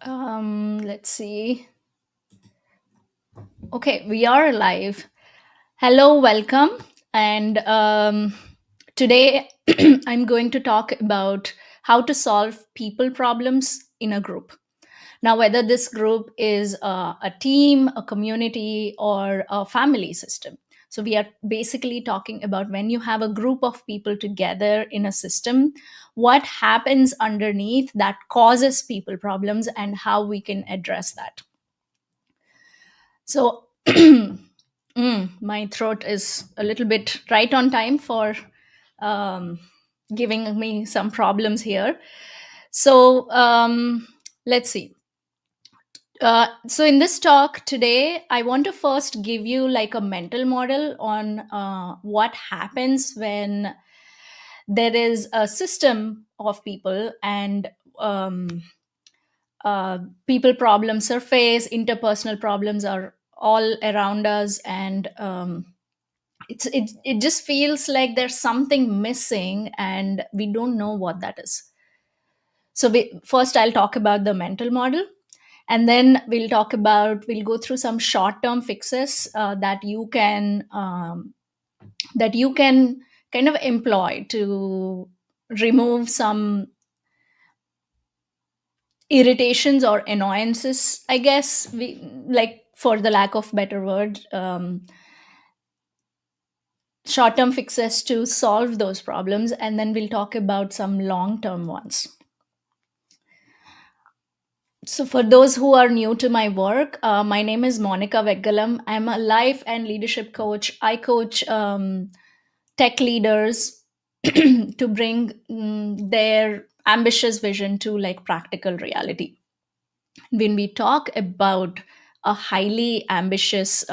Let's see. Okay, we are alive. Hello, welcome. And today I'm going to talk about how to solve people problems in a group. Now, whether this group is a team, a community, or a family system. So, we are basically talking about when you have a group of people together in a system, what happens underneath that causes people problems and how we can address that. So, my throat is a little bit right on time for um, giving me some problems here. So, let's see. So, in this talk today, I want to first give you like a mental model on what happens when there is a system of people and um, people problems surface, interpersonal problems are all around us, and it just feels like there's something missing and we don't know what that is. So first I'll talk about the mental model, and then we'll go through some short term fixes that you can kind of employ to remove some irritations or annoyances, I guess, we like, for the lack of better word, short term fixes to solve those problems, and then we'll talk about some long term ones. So, for those who are new to my work, my name is Monica Vegalam. I'm a life and leadership coach. I coach tech leaders to bring their ambitious vision to like practical reality. When we talk about a highly ambitious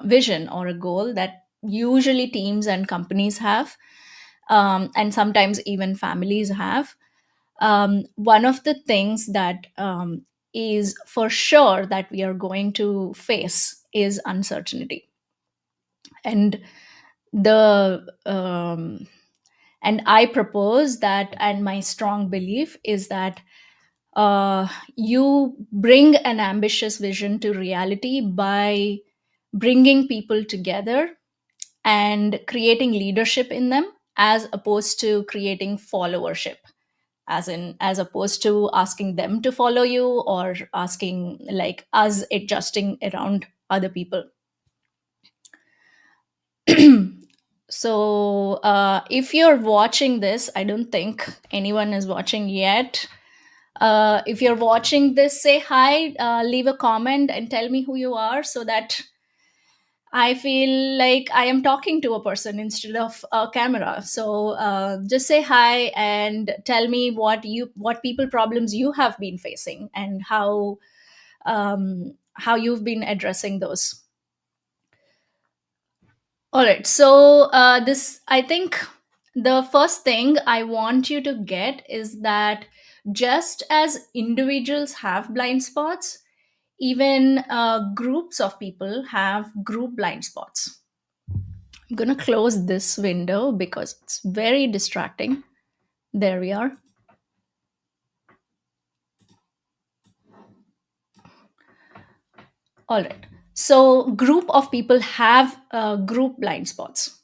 vision or a goal that usually teams and companies have, and sometimes even families have, one of the things that is for sure that we are going to face is uncertainty. And the and I propose that, and my strong belief is that you bring an ambitious vision to reality by bringing people together and creating leadership in them, as opposed to creating followership, as opposed to asking them to follow you or asking like us adjusting around other people. So if you're watching this, I don't think anyone is watching yet. If you're watching this, say hi, leave a comment and tell me who you are, so that I feel like I am talking to a person instead of a camera. So just say hi and tell me what people problems you have been facing and how you've been addressing those. All right. So this I think the first thing I want you to get is that just as individuals have blind spots, even groups of people have group blind spots. I'm gonna close this window because it's very distracting. There we are. All right. So group of people have group blind spots,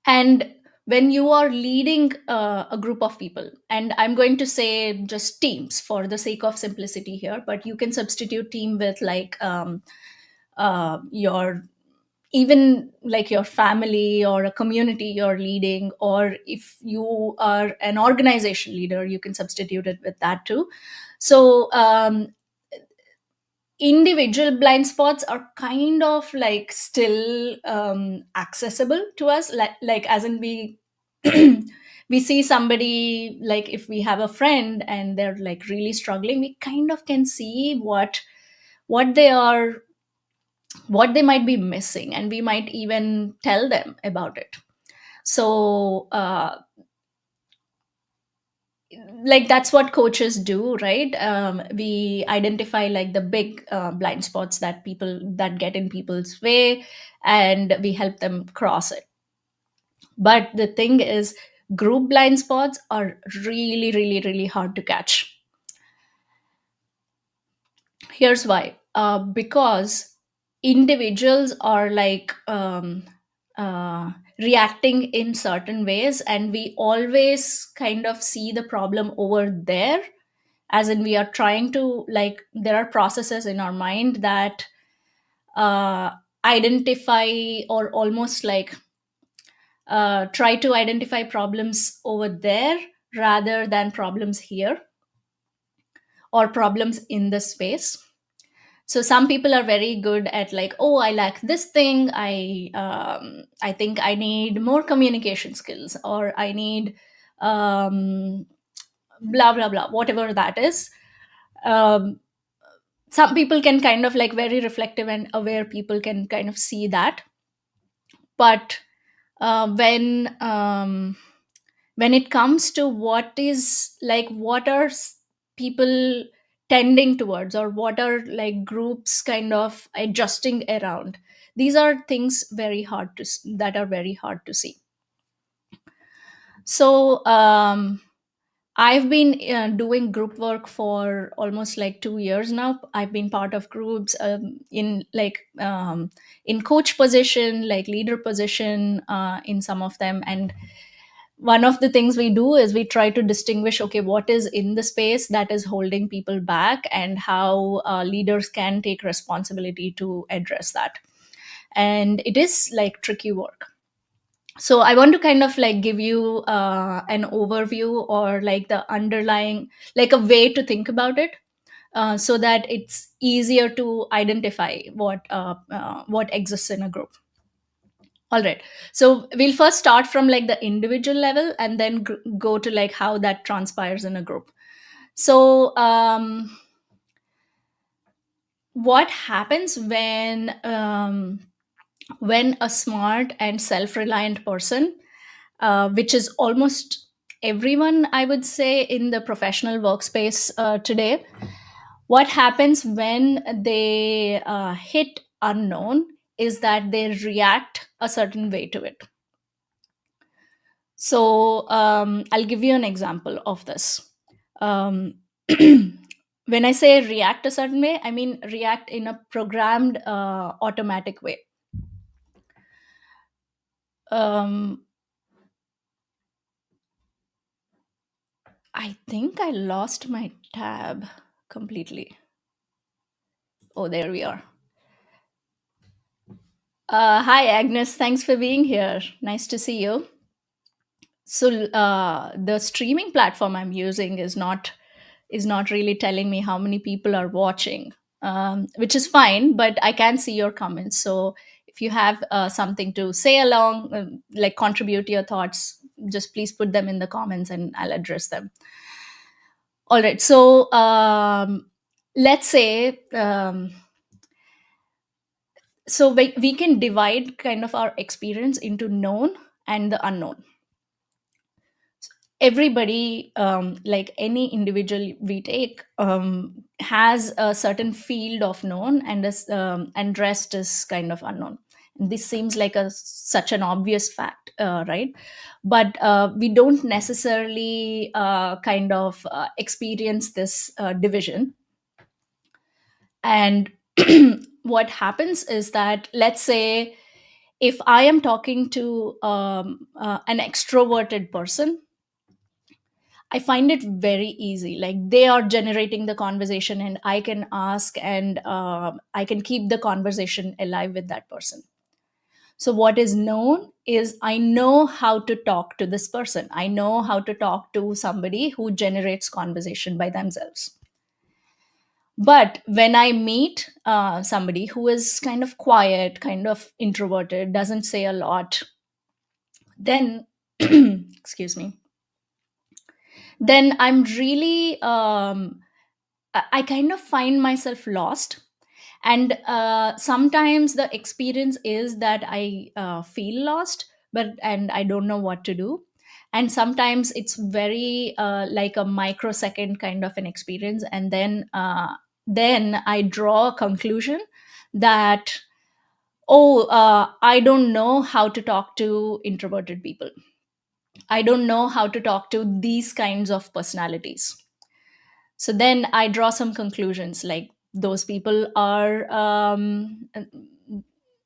and when you are leading a group of people, and I'm going to say just teams for the sake of simplicity here, but you can substitute team with like your, even like your family or a community you're leading, or if you are an organization leader, you can substitute it with that too. So individual blind spots are kind of like still accessible to us, like as in we we see somebody, like if we have a friend and they're like really struggling, we kind of can see what they are, what they might be missing, and we might even tell them about it. So like that's what coaches do, right? We identify like the big blind spots that people that get in people's way, and we help them cross it. But the thing is, group blind spots are really really really hard to catch. Here's why. Because individuals are like reacting in certain ways, and we always kind of see the problem over there. As in, we are trying to, like, there are processes in our mind that uh, identify, or almost like try to identify problems over there rather than problems here, or problems in the space. So some people are very good at, like, oh, I lack this thing, I think I need more communication skills, or I need um blah blah blah, whatever that is. um some people can kind of, like, very reflective and aware people can kind of see that. But when it comes to what is, like, what are people tending towards, or what are, like, groups kind of adjusting around, these are things very hard to that are very hard to see. So I've been doing group work for almost like 2 years now. I've been part of groups, in coach position, like leader position, in some of them. And one of the things we do is we try to distinguish, okay, what is in the space that is holding people back, and how leaders can take responsibility to address that. And it is like tricky work. So I want to kind of, like, give you an overview, or like the underlying, like, a way to think about it, so that it's easier to identify what exists in a group. All right. So we'll first start from, like, the individual level, and then go to, like, how that transpires in a group. So what happens when a smart and self-reliant person, which is almost everyone, I would say, in the professional workspace today, what happens when they hit unknown is that they react a certain way to it. So I'll give you an example of this. Um, when I say react a certain way, I mean react in a programmed, automatic way. Um, I think I lost my tab completely. Oh, there we are. Hi, Agnes. Thanks for being here. Nice to see you. So the streaming platform I'm using is not really telling me how many people are watching, which is fine, but I can see your comments. So if you have something to say along, like, contribute your thoughts, just please put them in the comments and I'll address them. All right. So let's say, so we can divide kind of our experience into known and the unknown. Everybody, like any individual we take, has a certain field of known, and rest is kind of unknown. And this seems like such an obvious fact, right? But we don't necessarily kind of experience this division. And what happens is that, let's say, if I am talking to an extroverted person, I find it very easy. Like, they are generating the conversation, and I can ask, and I can keep the conversation alive with that person. So, what is known is I know how to talk to this person. I know how to talk to somebody who generates conversation by themselves. But when I meet somebody who is kind of quiet, kind of introverted, doesn't say a lot, then, excuse me, then I'm really, I kind of find myself lost. And sometimes the experience is that I feel lost, and I don't know what to do. And sometimes it's very like a microsecond kind of an experience, and then I draw a conclusion that, oh, I don't know how to talk to introverted people. I don't know how to talk to these kinds of personalities. So then I draw some conclusions, like Those people are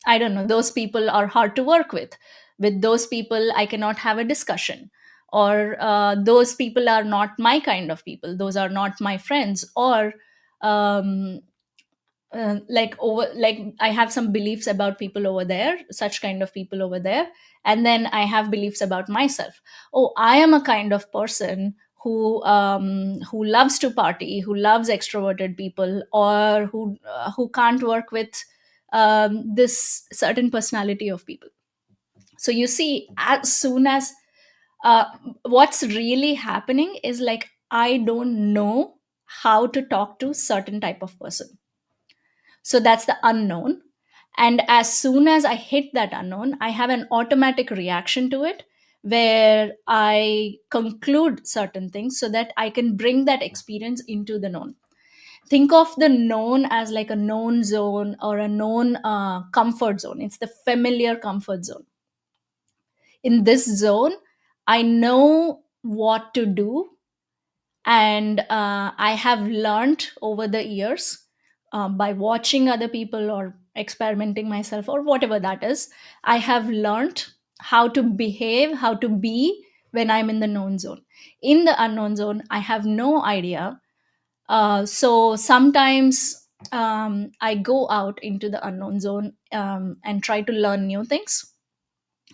I don't know, those people are hard to work with those people I cannot have a discussion, or those people are not my kind of people, those are not my friends, or um, like I have some beliefs about people over there, such kind of people over there, and then I have beliefs about myself. Oh, I am a kind of person who loves to party, who loves extroverted people, or who can't work with this certain personality of people. So you see, as soon as uh, what's really happening is like I don't know how to talk to certain type of person. So that's the unknown. And as soon as I hit that unknown, I have an automatic reaction to it where I conclude certain things so that I can bring that experience into the known. Think of the known as like a known zone or a known comfort zone. It's the familiar comfort zone. In this zone, I know what to do, and I have learned over the years, by watching other people or experimenting myself or whatever that is, I have learned how to behave, how to be when I'm in the known zone. In the unknown zone, I have no idea. So sometimes I go out into the unknown zone and try to learn new things.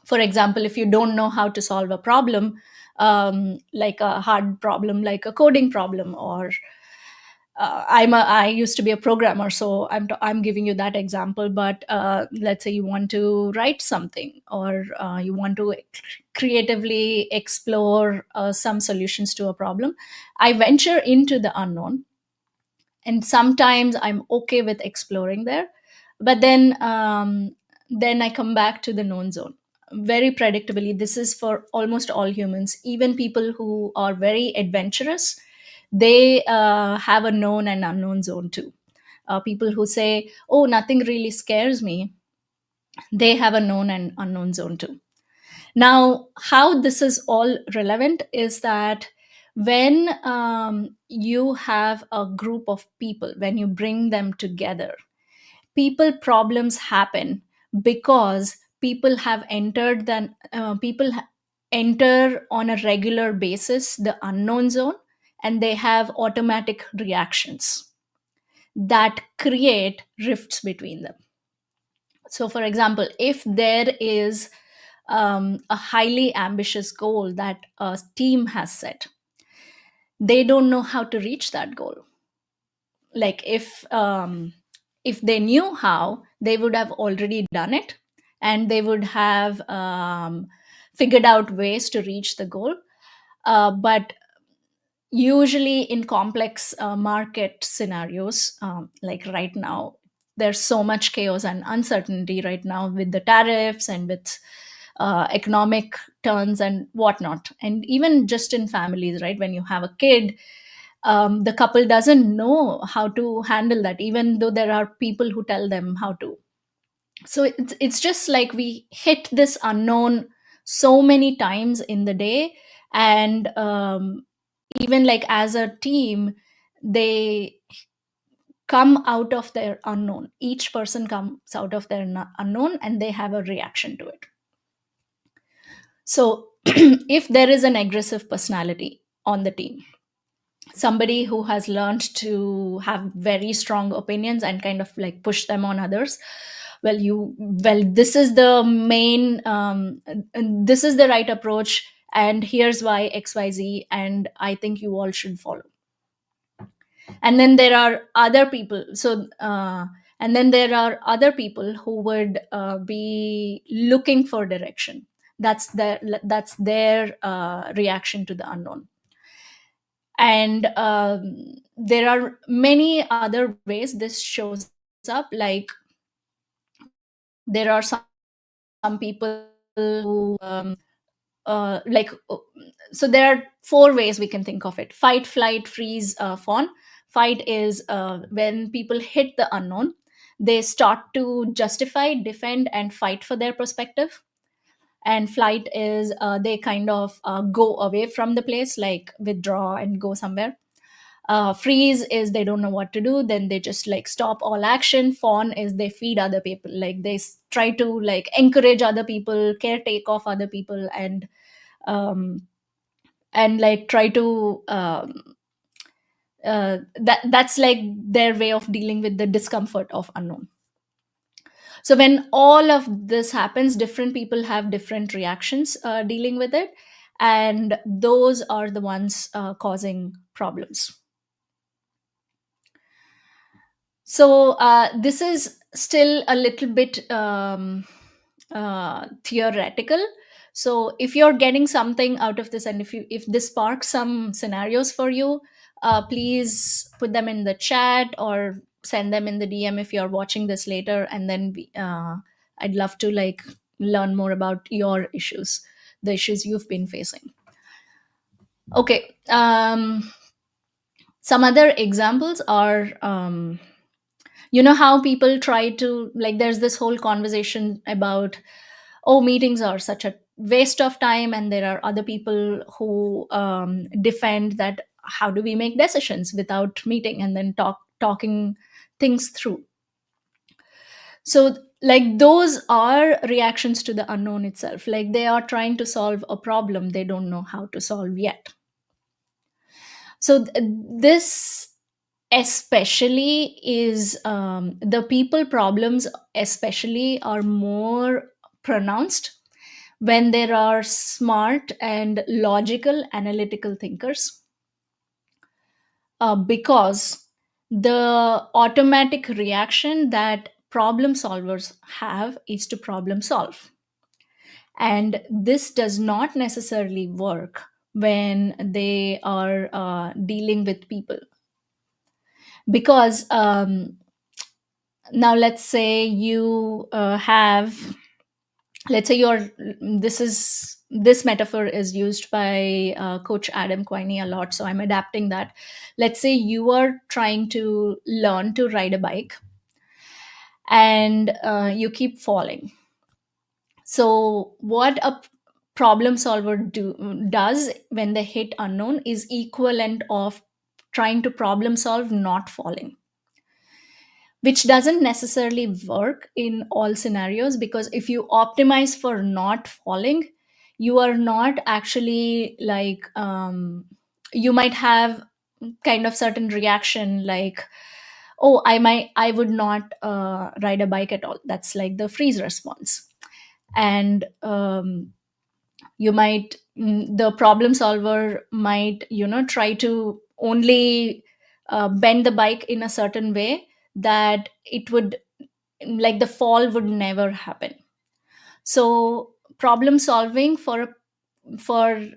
For example, if you don't know how to solve a problem, like a hard problem like a coding problem, or I used to be a programmer, so I'm giving you that example. But let's say you want to write something, or you want to creatively explore some solutions to a problem. I venture into the unknown, and sometimes I'm okay with exploring there, but then I come back to the known zone very predictably. This is for almost all humans, even people who are very adventurous. They have a known and unknown zone too. People who say, oh, nothing really scares me, they have a known and unknown zone too. Now, how this is all relevant is that when you have a group of people, when you bring them together, people problems happen because people enter on a regular basis the unknown zone, and they have automatic reactions that create rifts between them. So for example, if there is a highly ambitious goal that a team has set, they don't know how to reach that goal. Like if they knew how, they would have already done it, and they would have figured out ways to reach the goal. But usually in complex market scenarios, like right now, there's so much chaos and uncertainty right now with the tariffs and with economic turns and whatnot, and even just in families, right? When you have a kid, the couple doesn't know how to handle that, even though there are people who tell them how to. So it's just like we hit this unknown so many times in the day. And even like as a team, they come out of their unknown. Each person comes out of their unknown, and they have a reaction to it. So if there is an aggressive personality on the team, somebody who has learned to have very strong opinions and kind of like push them on others, well, this is the main this is the right approach, and here's why XYZ, and I think you all should follow. And then there are other people, and then there are other people who would be looking for direction. That's their reaction to the unknown. And there are many other ways this shows up. Like there are some people who like so there are four ways we can think of it: fight, flight, freeze, fawn. Fight is when people hit the unknown, they start to justify, defend, and fight for their perspective. And flight is they kind of go away from the place, like withdraw and go somewhere. Freeze is they don't know what to do, then they just like stop all action. Fawn is they feed other people, like they try to like encourage other people, caretake of other people, um, and like try to that's like their way of dealing with the discomfort of unknown. So when all of this happens, different people have different reactions dealing with it, and those are the ones causing problems. So this is still a little bit theoretical. So if you're getting something out of this, and if this sparks some scenarios for you, please put them in the chat or send them in the DM if you're watching this later, and then I'd love to like learn more about your issues, the issues you've been facing. Okay. Some other examples are, you know how people try to like, there's this whole conversation about, oh, meetings are such a waste of time, and there are other people who defend that how do we make decisions without meeting and then talking things through. So like those are reactions to the unknown itself, like they are trying to solve a problem they don't know how to solve yet. So this especially is, the people problems especially are more pronounced when there are smart and logical analytical thinkers, because the automatic reaction that problem solvers have is to problem solve, and this does not necessarily work when they are dealing with people. Because now let's say you have, let's say you're, this metaphor is used by coach Adam Quiney a lot, so I'm adapting that. Let's say you are trying to learn to ride a bike, and you keep falling. So what a problem solver does when they hit unknown is equivalent of trying to problem solve not falling, which doesn't necessarily work in all scenarios, because if you optimize for not falling, you are not actually like, you might have kind of certain reaction like, oh, I would not ride a bike at all. That's like the freeze response. And you might, the problem solver might, try to only bend the bike in a certain way that it would, like the fall would never happen. So problem solving for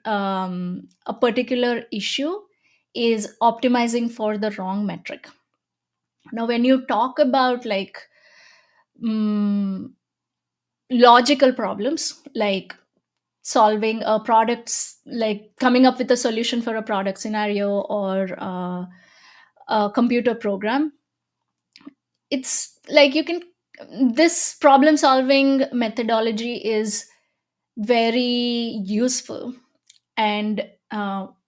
a particular issue is optimizing for the wrong metric. Now when you talk about like, mm, logical problems, like solving a product's, like coming up with a solution for a product scenario, or a computer program, it's like you can, this problem solving methodology is very useful, and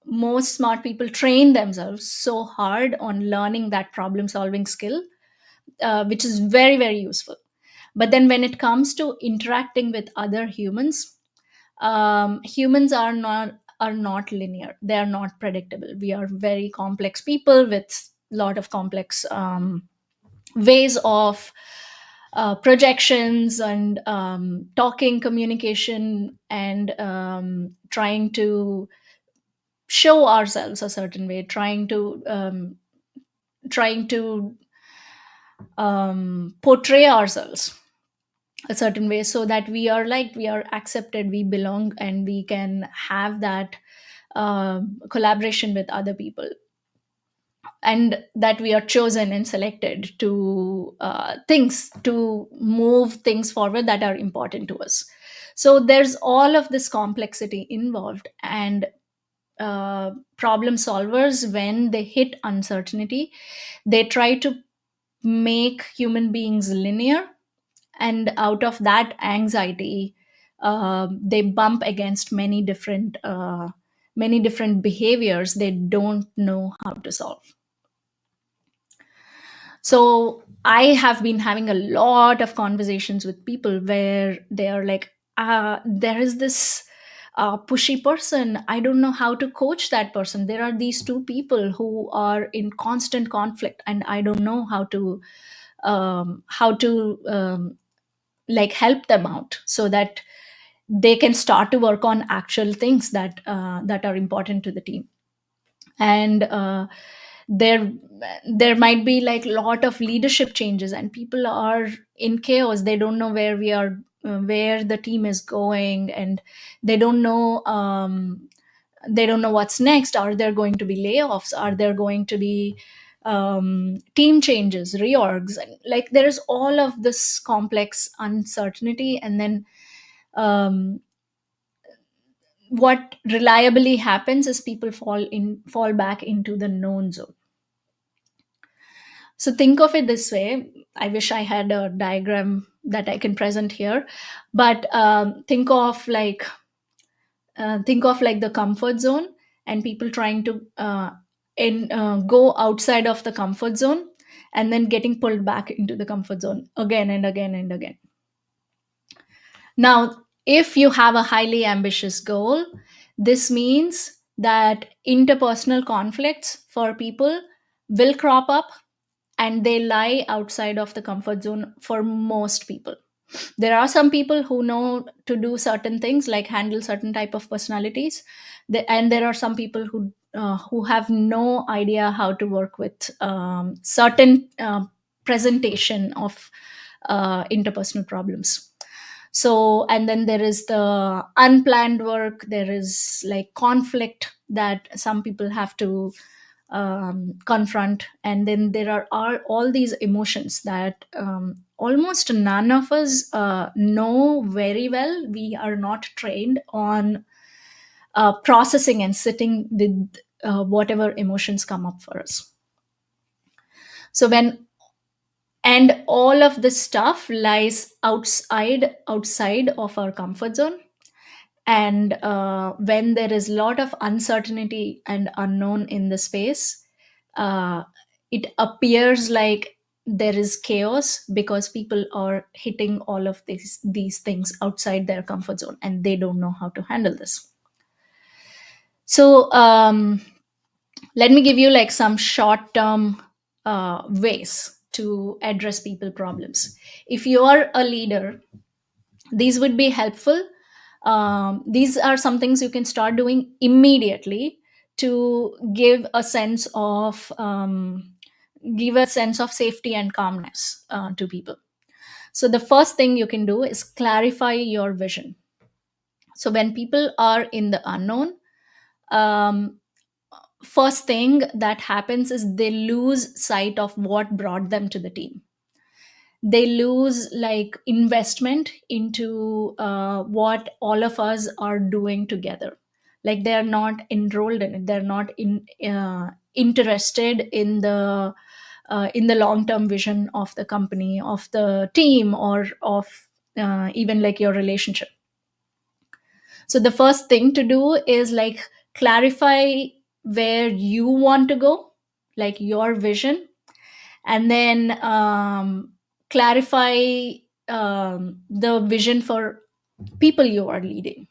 most smart people train themselves so hard on learning that problem solving skill, which is very very useful. But then when it comes to interacting with other humans, humans are not linear, they are not predictable. We are very complex people with a lot of complex ways of projections and talking, communication, and trying to show ourselves a certain way, trying to portray ourselves a certain way, so that we are like, we are accepted, we belong, and we can have that collaboration with other people, and that we are chosen and selected to things to move things forward that are important to us. So there's all of this complexity involved, and problem solvers, when they hit uncertainty, they try to make human beings linear, and out of that anxiety, they bump against many different many different behaviors they don't know how to solve. So I have been having a lot of conversations with people where they are like, there is this pushy person. I don't know how to coach that person. There are these two people who are in constant conflict, and I don't know how to like help them out so that they can start to work on actual things that are important to the team. And there there might be like a lot of leadership changes, and people are in chaos. They don't know where we are, where the team is going, and they don't know they don't know what's next. Are there going to be layoffs? Are there going to be team changes, reorgs? And like there's all of this complex uncertainty. And then um, what reliably happens is people fall back into the known zone. So think of it this way. I wish I had a diagram that I can present here, but think of like the comfort zone, and people trying to go outside of the comfort zone, and then getting pulled back into the comfort zone again and again and again. Now, if you have a highly ambitious goal, this means that interpersonal conflicts for people will crop up, and they lie outside of the comfort zone for most people. There are some people who know to do certain things, like handle certain type of personalities. And there are some people who have no idea how to work with certain presentation of interpersonal problems. So, and then there is the unplanned work. There is like conflict that some people have to confront. And then there are all these emotions that almost none of us know very well. We are not trained on processing and sitting with whatever emotions come up for us. So when and all of this stuff lies outside of our comfort zone. And when there is a lot of uncertainty and unknown in the space, uh, it appears like there is chaos, because people are hitting all of these things outside their comfort zone, and they don't know how to handle this. So let me give you like some short term ways to address people problems. If you are a leader, these would be helpful. These are some things you can start doing immediately to give a sense of safety and calmness to people. So the first thing you can do is clarify your vision. So when people are in the unknown, um, first thing that happens is they lose sight of what brought them to the team. They lose like investment into what all of us are doing together. Like they're not enrolled in it. They're not interested in the long term vision of the company, of the team, or of even like your relationship. So the first thing to do is like clarify where you want to go, like your vision. And then clarify the vision for people you are leading.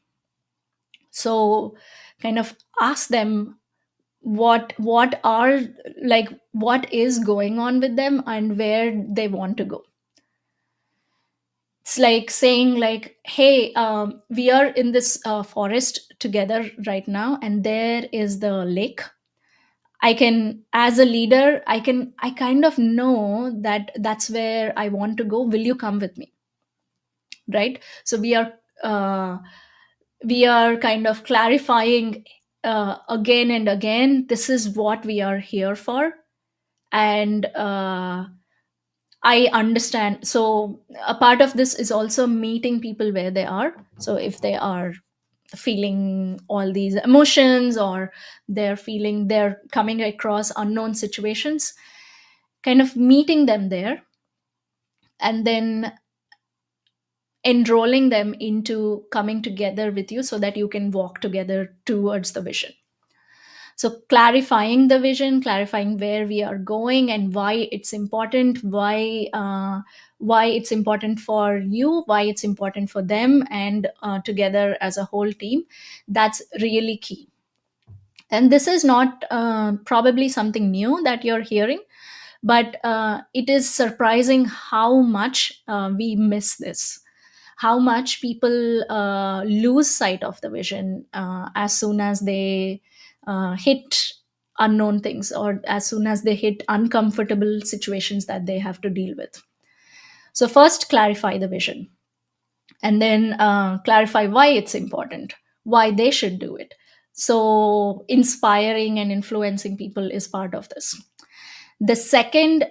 So kind of ask them what are like what is going on with them and where they want to go. It's like saying like, hey, we are in this forest together right now, and there is the lake. I can, as a leader, I kind of know that that's where I want to go. Will you come with me? Right. So uh, we are kind of clarifying again and again, this is what we are here for. And I understand. So a part of this is also meeting people where they are. So if they are feeling all these emotions, or they're coming across unknown situations, kind of meeting them there. And then enrolling them into coming together with you so that you can walk together towards the vision. So clarifying the vision, clarifying where we are going and why it's important, why it's important for you, why it's important for them, and together as a whole team, that's really key. And this is not probably something new that you're hearing, but it is surprising how much we miss this, how much people lose sight of the vision as soon as they hit unknown things, or as soon as they hit uncomfortable situations that they have to deal with. So first clarify the vision, and then clarify why it's important, why they should do it. So inspiring and influencing people is part of this. The second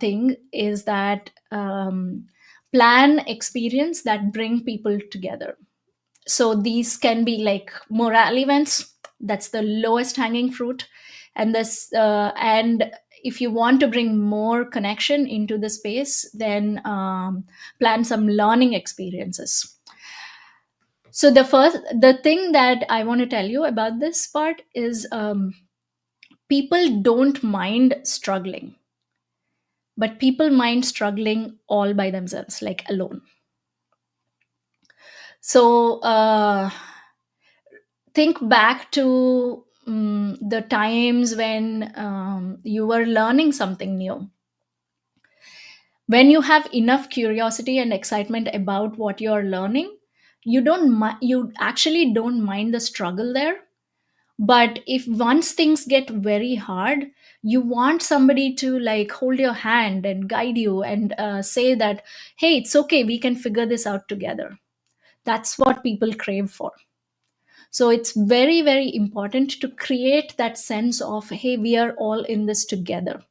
thing is that plan experience that bring people together. So these can be like morale events, that's the lowest hanging fruit. And if you want to bring more connection into the space, then plan some learning experiences. So the thing that I want to tell you about this part is, people don't mind struggling, but people mind struggling all by themselves, like alone. So think back to the times when you were learning something new. When you have enough curiosity and excitement about what you're learning, you actually don't mind the struggle there. But if once things get very hard, you want somebody to like hold your hand and guide you and say that, hey, it's okay, we can figure this out together. That's what people crave for. So it's very, very important to create that sense of, hey, we are all in this together.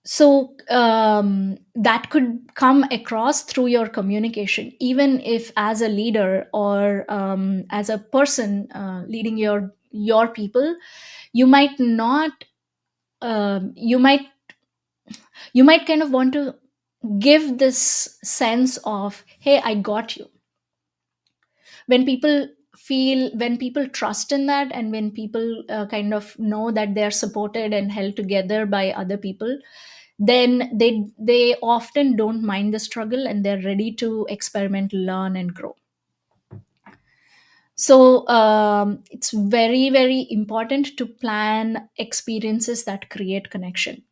So that could come across through your communication, even if as a leader or as a person leading your people, you might not um, you might you might kind of want to give this sense of, hey, I got you. When people trust in that, and when people kind of know that they're supported and held together by other people, then they often don't mind the struggle, and they're ready to experiment, learn, and grow. So it's very, very important to plan experiences that create connection.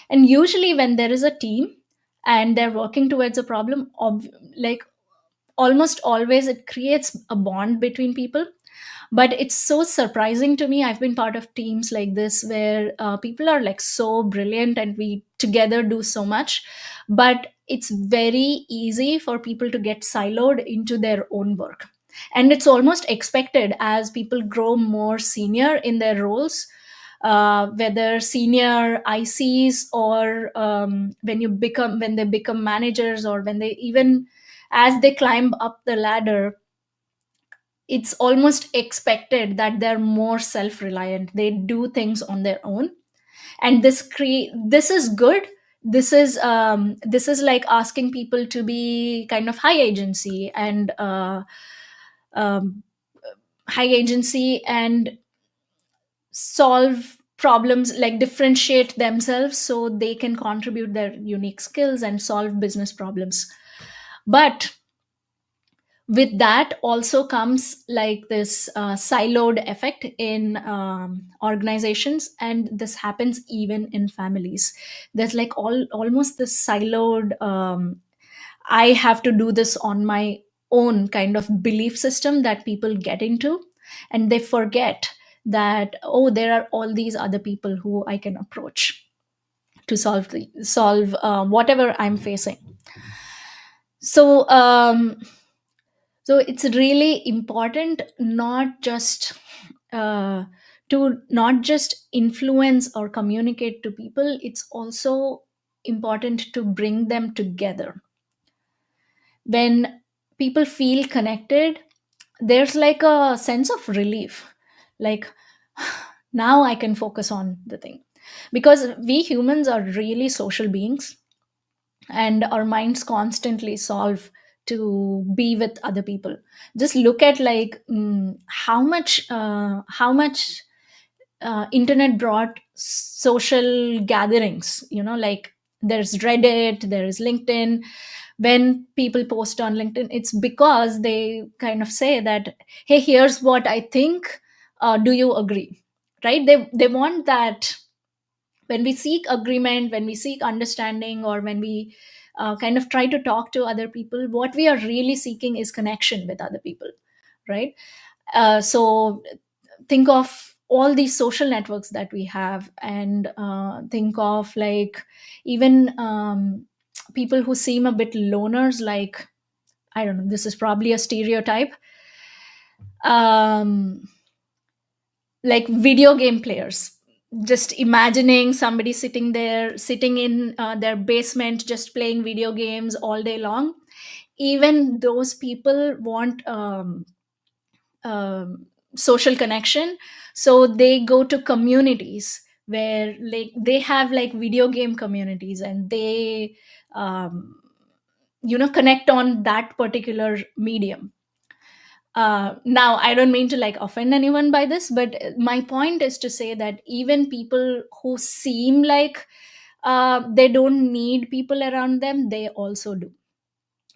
And usually when there is a team and they're working towards a problem, like almost always it creates a bond between people. But it's so surprising to me, I've been part of teams like this where people are like so brilliant and we together do so much, but it's very easy for people to get siloed into their own work. And it's almost expected as people grow more senior in their roles, whether senior ICs or when they become managers, or when they even as they climb up the ladder, it's almost expected that they're more self-reliant, they do things on their own. And this is good. This is like asking people to be kind of um, high agency and solve problems, like differentiate themselves so they can contribute their unique skills and solve business problems. But with that also comes like this siloed effect in organizations, and this happens even in families. There's like almost this siloed, I have to do this on my own kind of belief system that people get into, and they forget that, oh, there are all these other people who I can approach to solve whatever I'm facing. So um, so it's really important uh, not just influence or communicate to people, it's also important to bring them together. When people feel connected, there's like a sense of relief, like now I can focus on the thing. Because we humans are really social beings, and our minds constantly solve to be with other people. Just look at like how much internet brought social gatherings, like there's Reddit, there is LinkedIn. When people post on LinkedIn, it's because they kind of say that, hey, here's what I think, do you agree? Right? They want that. When we seek agreement, when we seek understanding, or when we kind of try to talk to other people, what we are really seeking is connection with other people, right? So think of all these social networks that we have, and think of like even people who seem a bit loners, like, I don't know, this is probably a stereotype, um, like video game players. Just imagining somebody sitting there, sitting in their basement, just playing video games all day long. Even those people want social connection, so they go to communities where like they have like video game communities, and they um, connect on that particular medium. Now, I don't mean to like offend anyone by this, but my point is to say that even people who seem like they don't need people around them, they also do.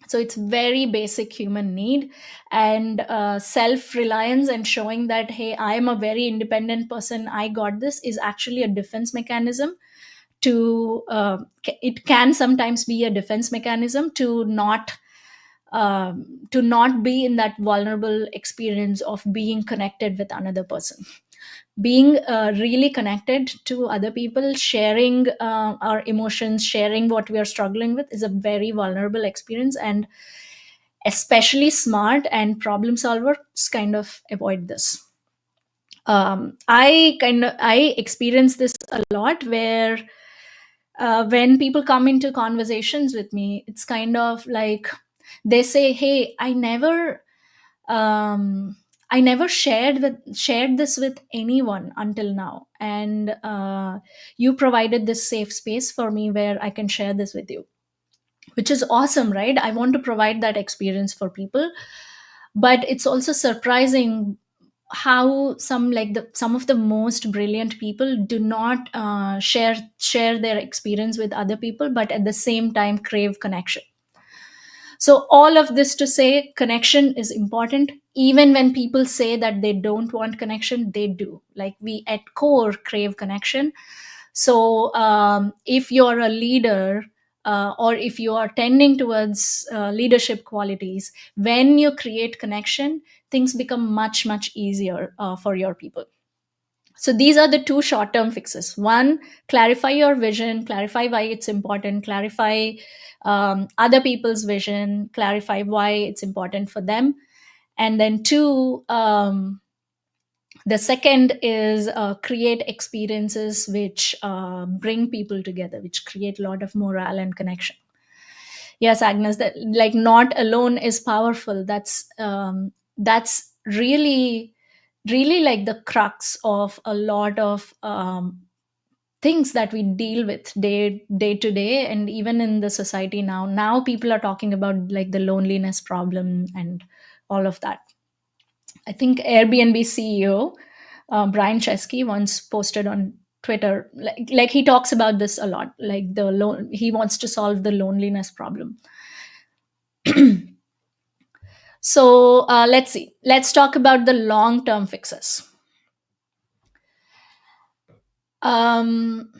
So it's very basic human need, and self-reliance and showing that, hey, I am a very independent person, I got this, is actually a defense mechanism to it can sometimes be a defense mechanism to not be in that vulnerable experience of being connected with another person. Being really connected to other people, sharing our emotions, sharing what we are struggling with, is a very vulnerable experience, and especially smart and problem solvers kind of avoid this. I experience this a lot, where when people come into conversations with me, it's kind of like they say, hey, um, I never shared this with anyone until now, and you provided this safe space for me where I can share this with you, which is awesome, right? I want to provide that experience for people. But it's also surprising how some of the most brilliant people do not share their experience with other people, but at the same time crave connection. So all of this to say, connection is important. Even when people say that they don't want connection, they do. Like, we at core crave connection. So if you're a leader, or if you are tending towards leadership qualities, when you create connection, things become much easier for your people. So these are the two short term fixes. One, clarify your vision, clarify why it's important, clarify other people's vision, clarify why it's important for them. And then two, the second is create experiences which bring people together, which create a lot of morale and connection. Yes, Agnes, that like not alone is powerful. That's really like the crux of a lot of things that we deal with day to day, and even in the society now people are talking about like the loneliness problem and all of that. I think Airbnb CEO Brian Chesky once posted on Twitter, like he talks about this a lot, like he wants to solve the loneliness problem. So let's see, let's talk about the long term fixes. um,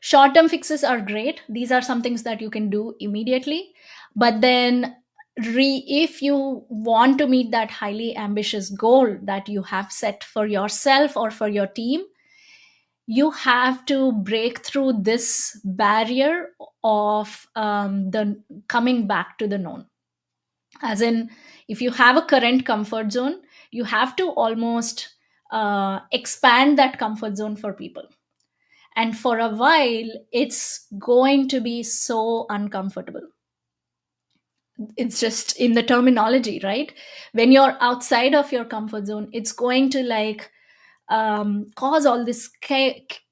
Short term fixes are great. These are some things that you can do immediately. But then, if you want to meet that highly ambitious goal that you have set for yourself or for your team, you have to break through this barrier of the coming back to the known. As in, if you have a current comfort zone, you have to almost expand that comfort zone for people, and for a while it's going to be so uncomfortable. It's just in the terminology, right? When you're outside of your comfort zone, it's going to like cause all this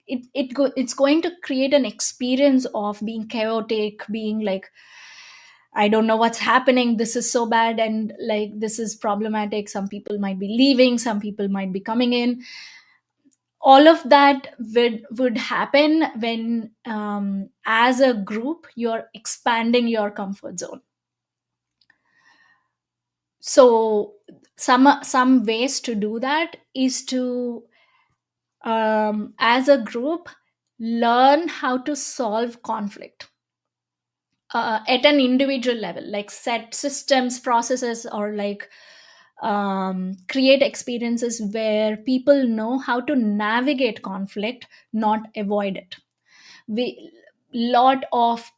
it's going to create an experience of being chaotic, being like, I don't know what's happening, this is so bad, and like this is problematic. Some people might be leaving, some people might be coming in. All of that would happen when, as a group, you're expanding your comfort zone. So some ways to do that is to, as a group, learn how to solve conflict at an individual level, like set systems, processes, or like create experiences where people know how to navigate conflict, not avoid it. We lot of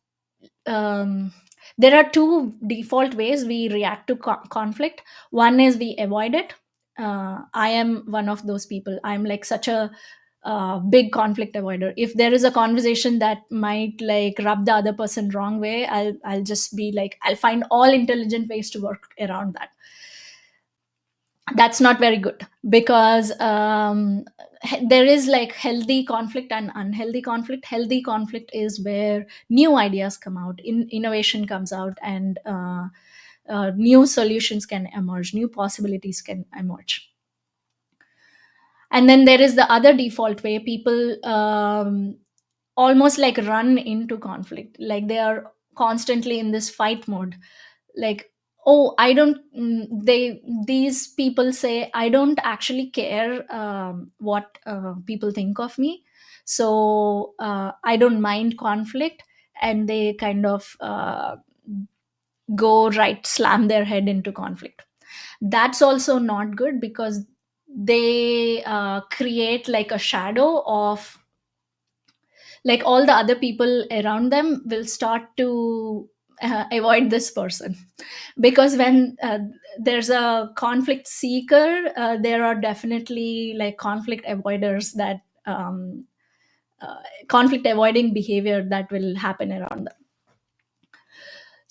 There are two default ways we react to conflict. One is we avoid it. I am one of those people. I'm like such a big conflict avoider. If there is a conversation that might like rub the other person wrong way, I'll just be like, I'll find all intelligent ways to work around that. That's not very good, because there is like healthy conflict and unhealthy conflict. Healthy conflict is where new ideas come out, innovation comes out, and new solutions can emerge, new possibilities can emerge. And then there is the other default way. People almost like run into conflict, like they are constantly in this fight mode. Like, oh, I don't they these people say, I don't actually care what people think of me, so I don't mind conflict. And they kind of go right slam their head into conflict. That's also not good, because they create like a shadow of, like, all the other people around them will start to avoid this person. Because when there's a conflict seeker, there are definitely like conflict avoiders that uh, conflict avoiding behavior that will happen around them.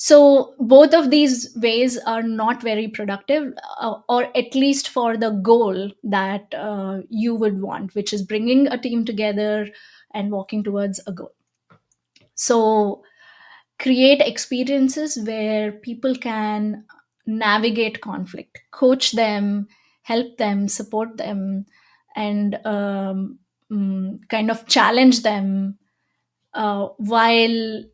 So both of these ways are not very productive, or at least for the goal that you would want, which is bringing a team together and walking towards a goal. So create experiences where people can navigate conflict, coach them, help them, support them, and kind of challenge them, while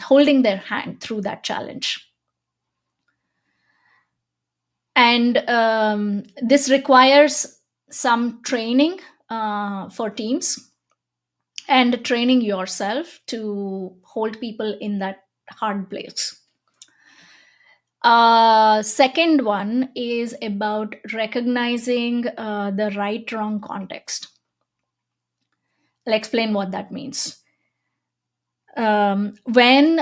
holding their hand through that challenge. And this requires some training for teams, and training yourself to hold people in that hard place. Second one is about recognizing the right wrong context. I'll explain what that means. When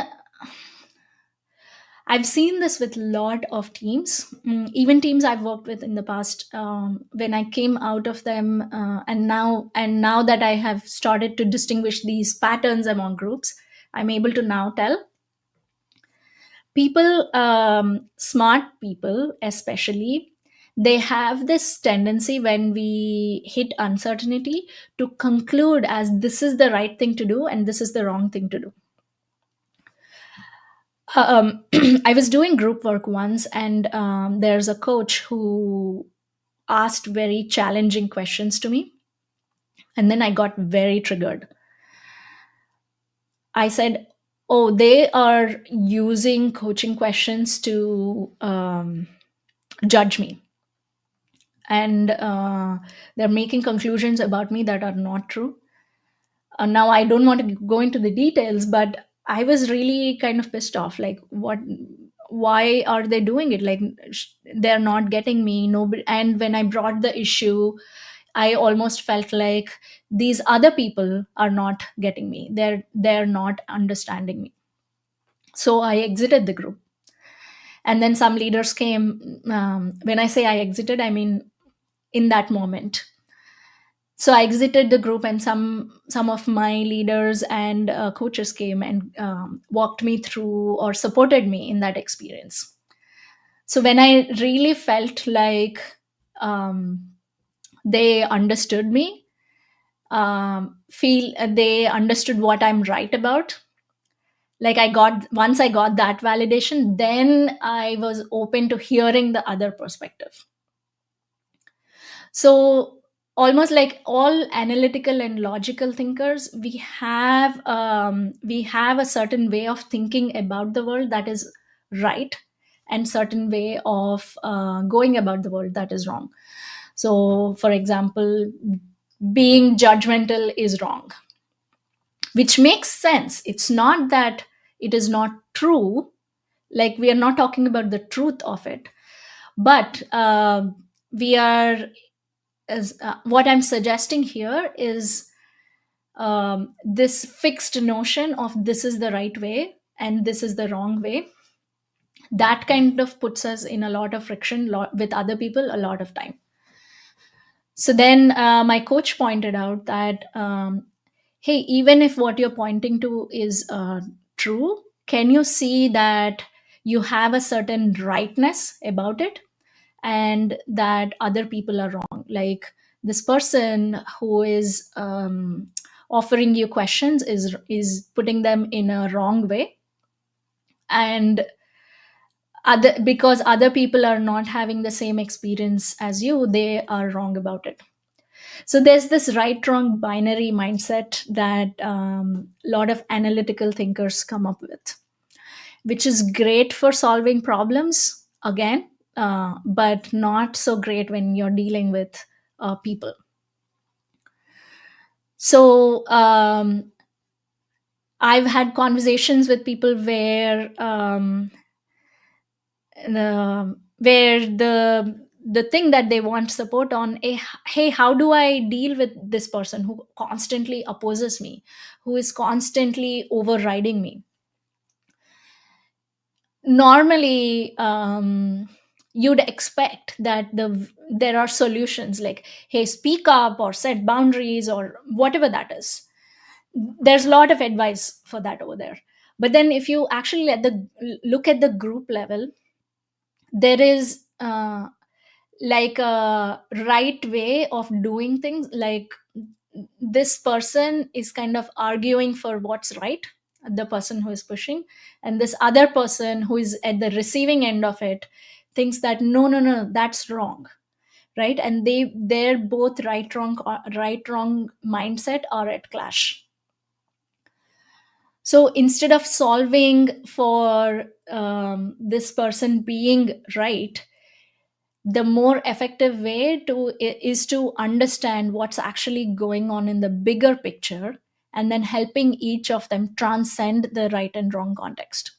I've seen this with a lot of teams, even teams I've worked with in the past. When I came out of them, and now that I have started to distinguish these patterns among groups, I'm able to now tell people, smart people especially, they have this tendency when we hit uncertainty to conclude as this is the right thing to do and this is the wrong thing to do. I was doing group work once, and there's a coach who asked very challenging questions to me, and then I got very triggered. I said, oh, they are using coaching questions to judge me, and they're making conclusions about me that are not true. Now I don't want to go into the details, but I was really kind of pissed off. Like, what? Why are they doing it? Like, they're not getting me. Nobody. And when I brought the issue, I almost felt like these other people are not getting me. They're not understanding me. So I exited the group, and then some leaders came. When I say I exited, I mean in that moment. So I exited the group, and some of my leaders and coaches came and walked me through or supported me in that experience. So when I really felt like, um, they understood me, feel they understood what I'm right about. Like, I got once I got that validation, then I was open to hearing the other perspective. So almost like all analytical and logical thinkers, we have a certain way of thinking about the world that is right, and certain way of going about the world that is wrong. So for example, being judgmental is wrong, which makes sense. It's not that it is not true. Like, we are not talking about the truth of it, but we are what I'm suggesting here is this fixed notion of this is the right way and this is the wrong way. That kind of puts us in a lot of friction with other people a lot of time. So then my coach pointed out that, hey, even if what you're pointing to is true, can you see that you have a certain rightness about it, and that other people are wrong? Like, this person who is offering you questions is putting them in a wrong way, and other because other people are not having the same experience as you, they are wrong about it. So there's this right wrong binary mindset that a lot of analytical thinkers come up with, which is great for solving problems again, but not so great when you're dealing with people. So I've had conversations with people where the thing that they want support on, hey, how do I deal with this person who constantly opposes me, who is constantly overriding me? Normally, you'd expect that there are solutions, like, hey, speak up or set boundaries or whatever that is. There's a lot of advice for that over there. But then if you actually look at the group level, there is like a right way of doing things. Like, this person is kind of arguing for what's right, the person who is pushing, and this other person who is at the receiving end of it thinks that no, no, no, that's wrong, right? And they're both right wrong mindset are at clash. So instead of solving for this person being right, the more effective way is to understand what's actually going on in the bigger picture, and then helping each of them transcend the right and wrong context.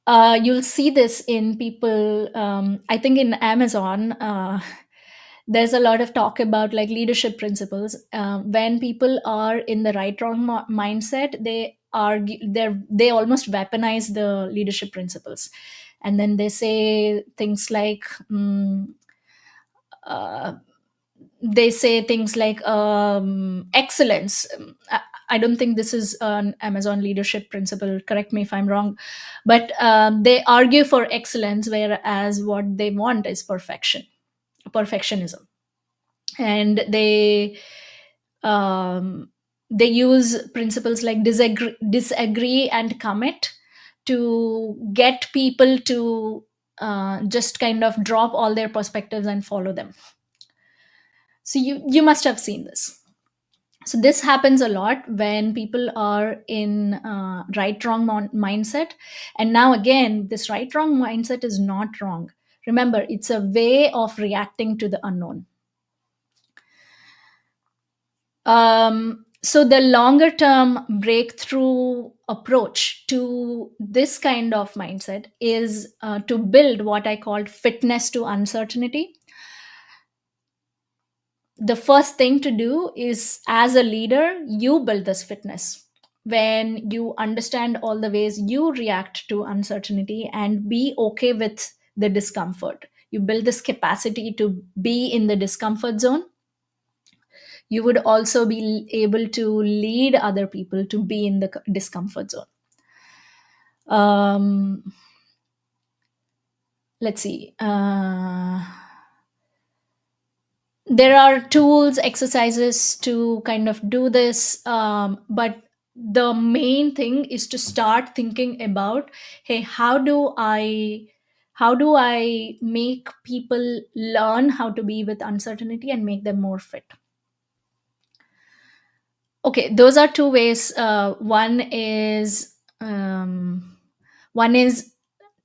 You'll see this in people, I think in Amazon. There's a lot of talk about like leadership principles. When people are in the right wrong mindset, they almost weaponize the leadership principles, and then they say things like, uh, excellence. I don't think this is an Amazon leadership principle, correct me if I'm wrong, but they argue for excellence, whereas what they want is perfectionism. And um, they use principles like disagree and commit to get people to just kind of drop all their perspectives and follow them. So you must have seen this. So this happens a lot when people are in right wrong mindset. And now again, this right wrong mindset is not wrong. Remember, it's a way of reacting to the unknown. So the longer term breakthrough approach to this kind of mindset is to build what I called fitness to uncertainty. The first thing to do is, as a leader, you build this fitness. When you understand all the ways you react to uncertainty and be okay with the discomfort, you build this capacity to be in the discomfort zone. You would also be able to lead other people to be in the discomfort zone. um, let's see. There are tools, exercises to kind of do this, but the main thing is to start thinking about, hey, how do I make people learn how to be with uncertainty and make them more fit. Okay, those are two ways. One is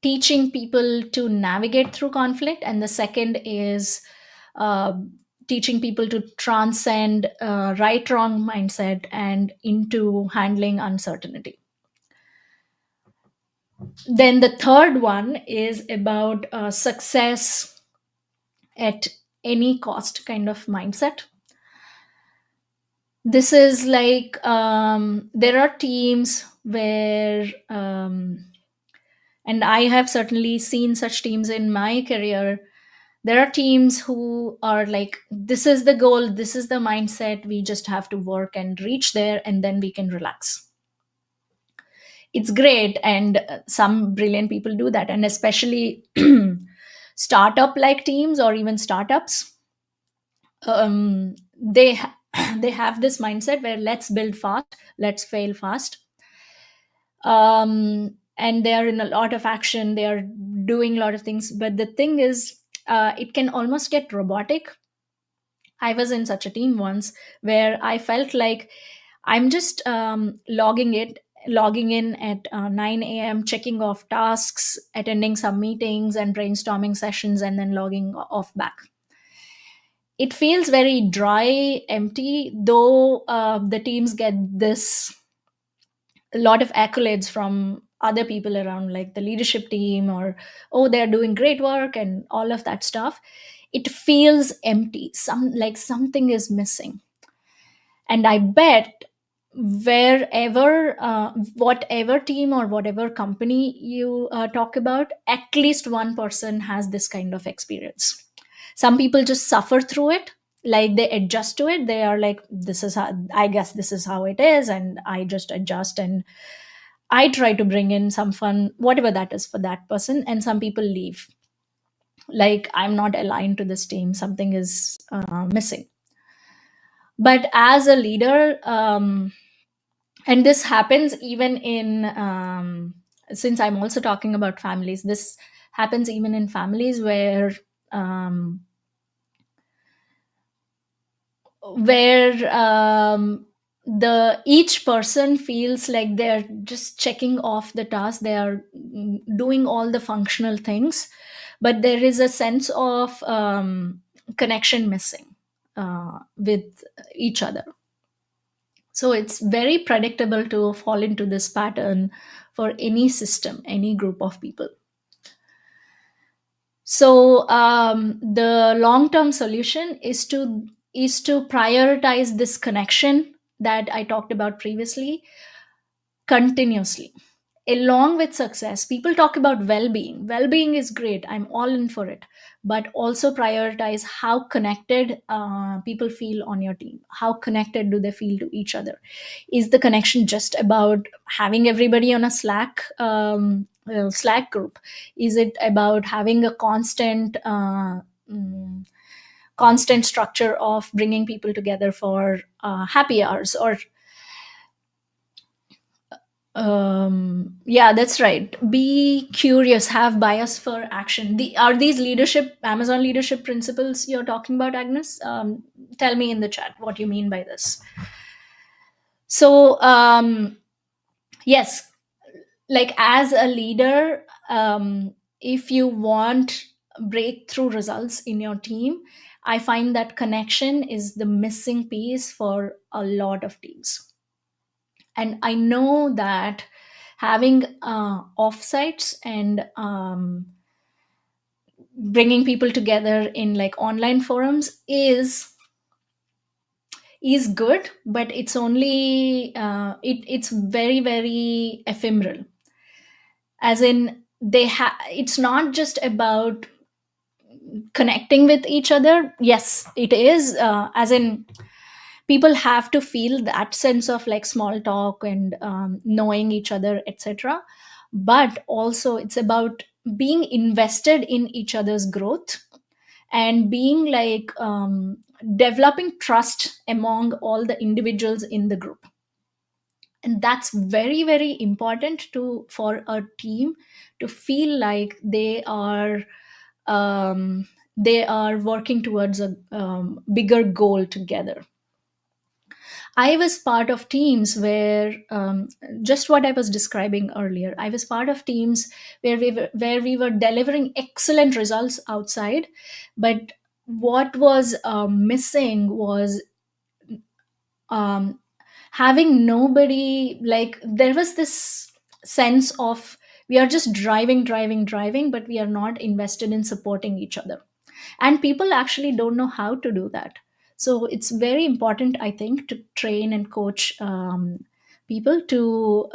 teaching people to navigate through conflict, and the second is uh, teaching people to transcend right wrong mindset and into handling uncertainty. Then the third one is about success at any cost kind of mindset. This is like, there are teams where, and I have certainly seen such teams in my career. There are teams who are like, this is the goal, this is the mindset, we just have to work and reach there, and then we can relax. It's great, and some brilliant people do that, and especially startup like teams or even startups, they have this mindset where let's build fast, let's fail fast. And they are in a lot of action, they are doing a lot of things, but the thing is, it can almost get robotic. I was in such a team once where I felt like I'm just logging in at 9 a.m., checking off tasks, attending some meetings and brainstorming sessions, and then logging off back. It feels very dry, empty, though the teams get this a lot of accolades from other people around, like the leadership team, or oh, they're doing great work and all of that stuff. It feels empty, some like something is missing. And I bet wherever, whatever team or whatever company you talk about, at least one person has this kind of experience. Some people just suffer through it, like they adjust to it, they are like, this is how, I guess this is how it is, and I just adjust, and I try to bring in some fun, whatever that is for that person. And some people leave, like, I'm not aligned to this team, something is missing. But as a leader, and this happens even in, since I'm also talking about families, this happens even in families um, where the each person feels like they're just checking off the task, they are doing all the functional things, but there is a sense of connection missing with each other. So it's very predictable to fall into this pattern for any system, any group of people. So the long term solution is to prioritize this connection that I talked about previously continuously. Along with success, people talk about well-being. Well-being is great, I'm all in for it, but also prioritize how connected people feel on your team. How connected do they feel to each other? Is the connection just about having everybody on a Slack group? Is it about having a mm, constant structure of bringing people together for happy hours? Or yeah, that's right, be curious, have bias for action. Are these leadership, Amazon leadership principles you're talking about, Agnes? Tell me in the chat what you mean by this. So yes, like as a leader, if you want breakthrough results in your team, I find that connection is the missing piece for a lot of teams. And I know that having offsites and bringing people together in like online forums is good, but it's only it's very very ephemeral. As in, it's not just about connecting with each other. Yes, it is, as in, people have to feel that sense of like small talk and knowing each other, etc. But also it's about being invested in each other's growth, and being like developing trust among all the individuals in the group. And that's very very important to for a team to feel like um, they are working towards a bigger goal together. I was part of teams where just what I was describing earlier. I was part of teams where we were delivering excellent results outside, but what was missing was um, having nobody. Like there was this sense of we are just driving, but we are not invested in supporting each other, and people actually don't know how to do that. So it's very important, I think, to train and coach people to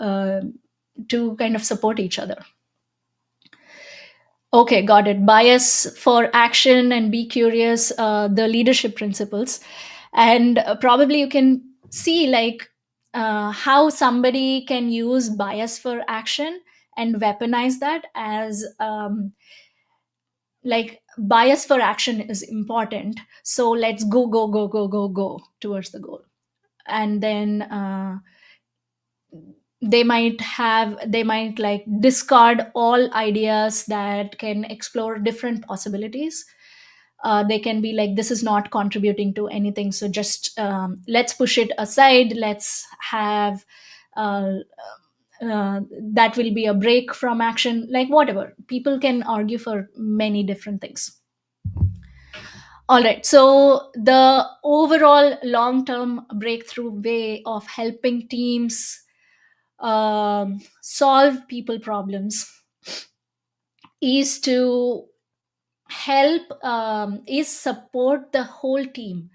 kind of support each other. Okay, got it. Bias for action and be curious, the leadership principles. And probably you can see like how somebody can use bias for action and weaponize that as like bias for action is important, so let's go towards the goal. And then they might like discard all ideas that can explore different possibilities. They can be like, this is not contributing to anything, so just let's push it aside, let's have uh, that will be a break from action, like whatever. People can argue for many different things. All right. So the overall long term breakthrough way of helping teams solve people problems is to is support the whole team,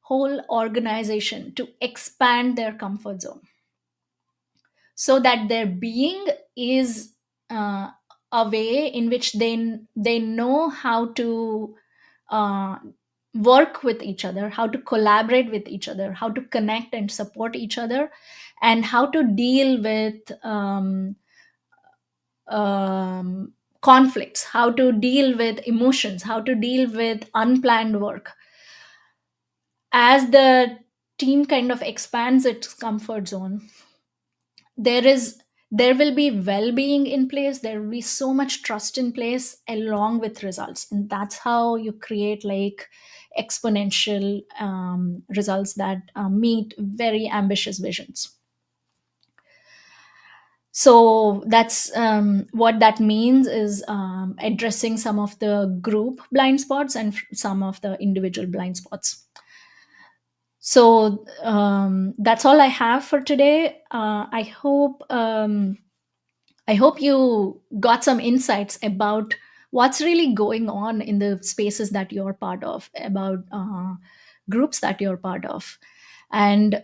whole organization to expand their comfort zone, so that their being is uh, a way in which they know how to uh, work with each other, how to collaborate with each other, how to connect and support each other, and how to deal with conflicts, how to deal with emotions, how to deal with unplanned work. As the team kind of expands its comfort zone, there is there will be well-being in place, there will be so much trust in place along with results, and that's how you create like exponential results that meet very ambitious visions. So that's what that means is addressing some of the group blind spots and some of the individual blind spots. So that's all I have for today. I hope you got some insights about what's really going on in the spaces that you're part of, about groups that you're part of. And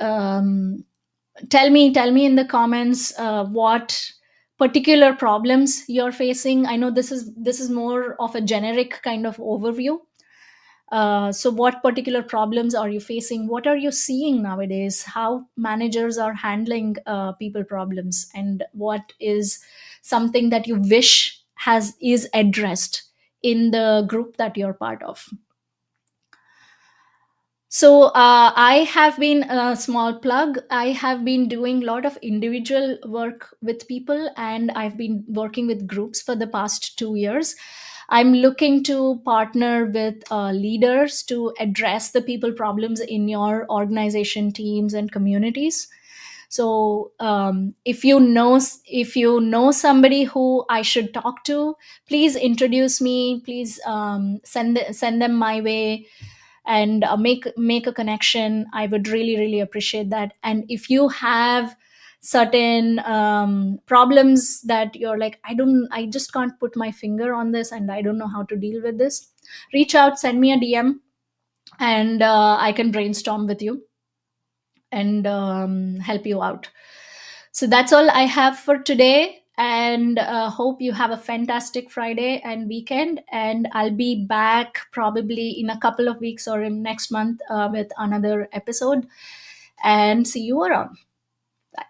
tell me in the comments what particular problems you're facing. I know this is more of a generic kind of overview. So what particular problems are you facing? What are you seeing nowadays? How managers are handling people problems, and what is something that you wish has is addressed in the group that you're part of? So I have been a small plug. I have been doing a lot of individual work with people, and I've been working with groups for the past 2 years. I'm looking to partner with leaders to address the people problems in your organization, teams, and communities. So if you know somebody who I should talk to, please introduce me. Please send them my way, and make a connection. I would really appreciate that. And if you have certain problems that you're like, I just can't put my finger on this and I don't know how to deal with this, reach out, send me a DM, and I can brainstorm with you and help you out. So that's all I have for today, and hope you have a fantastic Friday and weekend. And I'll be back probably in a couple of weeks or in next month with another episode. And see you around. Bye.